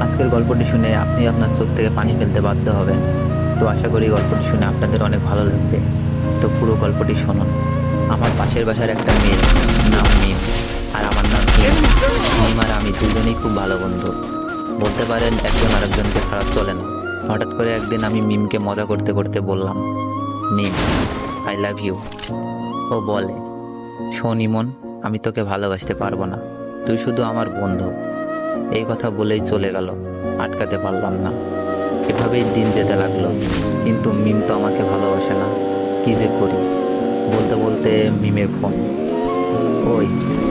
আজকের গল্পটি শুনে আপনি আপনার চোখ থেকে পানি ফেলতে বাধ্য হবেন। তো আশা করি গল্পটি শুনে আপনাদের অনেক ভালো লাগবে। তো পুরো গল্পটি শুনুন। আমার পাশের বাসার একটা মেয়ে, নাম মিম, আর আমার নাম হিম। মিম আর আমি দুজনেই খুব ভালো বন্ধু, বলতে পারেন একজন আরেকজনকে ছাড়া চলে না। হঠাৎ করে একদিন আমি মিমকে মজা করতে করতে বললাম, মিম, আই লাভ ইউ। ও বলে, শোন ইমন, আমি তোকে ভালোবাসতে পারবো না, তুই শুধু আমার বন্ধু। এই কথা বলেই চলে গেল, আটকাতে পারলাম না। এভাবেই দিন যেতে লাগলো, কিন্তু মিম তো আমাকে ভালোবাসে না। কি যে করি। বলতে বলতে মিমের ফোন। ওই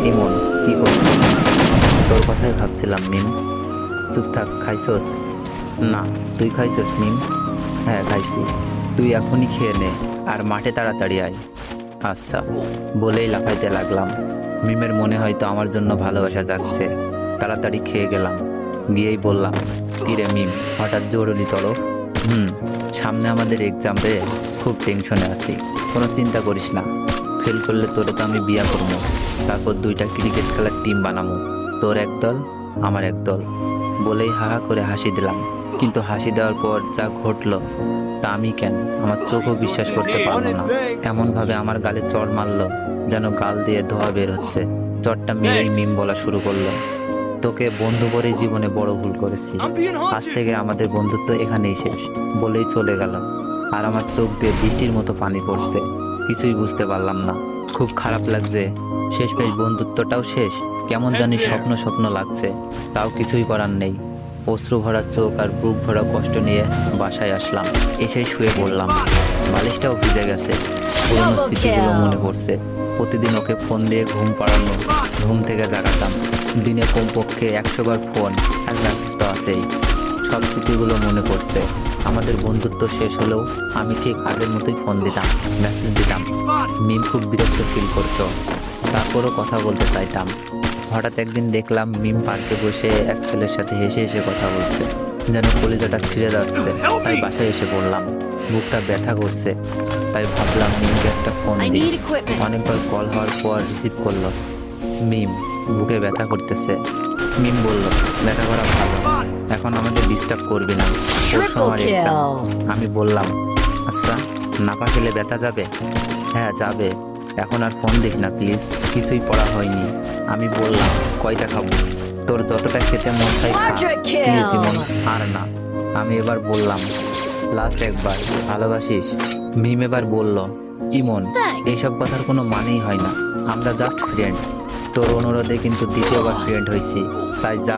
ইমন, কি করছিস? তোর কথাই ভাবছিলাম মিম। চুপ থাক, খাইছস? না, তুই খাইছস মিম? হ্যাঁ খাইছি। তুই এখনই খেয়ে নে, আর মাঠে তাড়াতাড়ি আয়। আচ্ছা, বলেই লাফাইতে লাগলাম। মিমের মনে হয়তো আমার জন্য ভালোবাসা জাগছে। তাড়াতাড়ি খেয়ে গেলাম, গিয়েই বললাম, কিরে মিম, হঠাৎ জরুরি তলব? সামনে আমাদের এক্সাম রে, খুব টেনশনে আছি। কোনো চিন্তা করিস না, ফেল করলে তোরে তো আমি বিয়া করবো, তারপর 2টা ক্রিকেট খেলার টিম বানাবো, তোর এক দল আমার এক দল। বলেই হাহা করে হাসি দিলাম। কিন্তু হাসি দেওয়ার পর যা ঘটলো তা আমি কেন আমার চোখও বিশ্বাস করতে পারলো না। এমনভাবে আমার গালে চড় মারলো যেন গাল দিয়ে ধোয়া বের হচ্ছে। চড়টা মেরেই মিম বলা শুরু করলো, তোকে বন্ধু করে জীবনে বড় ভুল করেছি, আজ থেকে আমাদের বন্ধুত্ব এখানেই শেষ। বলেই চলে গেল, আর আমার চোখ দিয়ে বৃষ্টির মতো পানি পড়ছে। কিছুই বুঝতে পারলাম না, খুব খারাপ লাগছে। শেষমেশ বন্ধুত্বটাও শেষ। কেমন জানি স্বপ্ন স্বপ্ন লাগছে, তাও কিছুই করার নেই। অশ্রু ভরা চোখ আর বুক ভরা কষ্ট নিয়ে বাসায় আসলাম। এসে শুয়ে পড়লাম, বালিশটাও ভিজে গেছে। পুরনো স্মৃতিগুলো মনে পড়ছে। প্রতিদিন ওকে ফোন দিয়ে ঘুম পাড়ানো, ঘুম থেকে জাগাতাম। দিনে কমপক্ষে 100 বার ফোন আর মেসেজ তো আছেই। সব স্মৃতিগুলো মনে পড়ছে। আমাদের বন্ধুত্ব শেষ হলেও আমি ঠিক আগের মতোই ফোন দিতাম, মেসেজ দিতাম। মিম খুব বিরক্ত ফিল করতো, তারপরও কথা বলতে চাইতাম। হঠাৎ একদিন দেখলাম মিম পার্কে বসে এক ছেলের সাথে হেসে হেসে কথা বলছে, যেন কলিজাটা ছিঁড়ে যাচ্ছে। তাই বাসায় এসে পড়লাম, বুকটা ব্যথা করছে। তাই ভাবলাম মিমকে একটা ফোন দিই। অনেকবার কল হওয়ার পর রিসিভ করলো। মিম, বুকে ব্যথা করতেছে। মিম বলল, ব্যথা করা ভালো, এখন আমাকে ডিস্টার্ব করবি না, পরশু আমার এক্সাম। আমি বললাম, আচ্ছা, নাপা খেলে ব্যথা যাবে? হ্যাঁ যাবে, এখন আর ফোন দিস না প্লিজ, কিছুই পড়া হয়নি। আমি বললাম, কয়টা খাবো? তোর যতটা খেতে মন চাই খা, প্লিজ ইমন, আর না। আমি এবার বললাম, লাস্ট একবার, ভালোবাসিস? মিম এবার বলল, ইমন, এইসব কথার কোনো মানেই হয় না, আমরা জাস্ট ফ্রেন্ড। তোর অনুরোধে কিন্তু দ্বিতীয়বার ফ্রেন্ড হয়েছি, তাই যা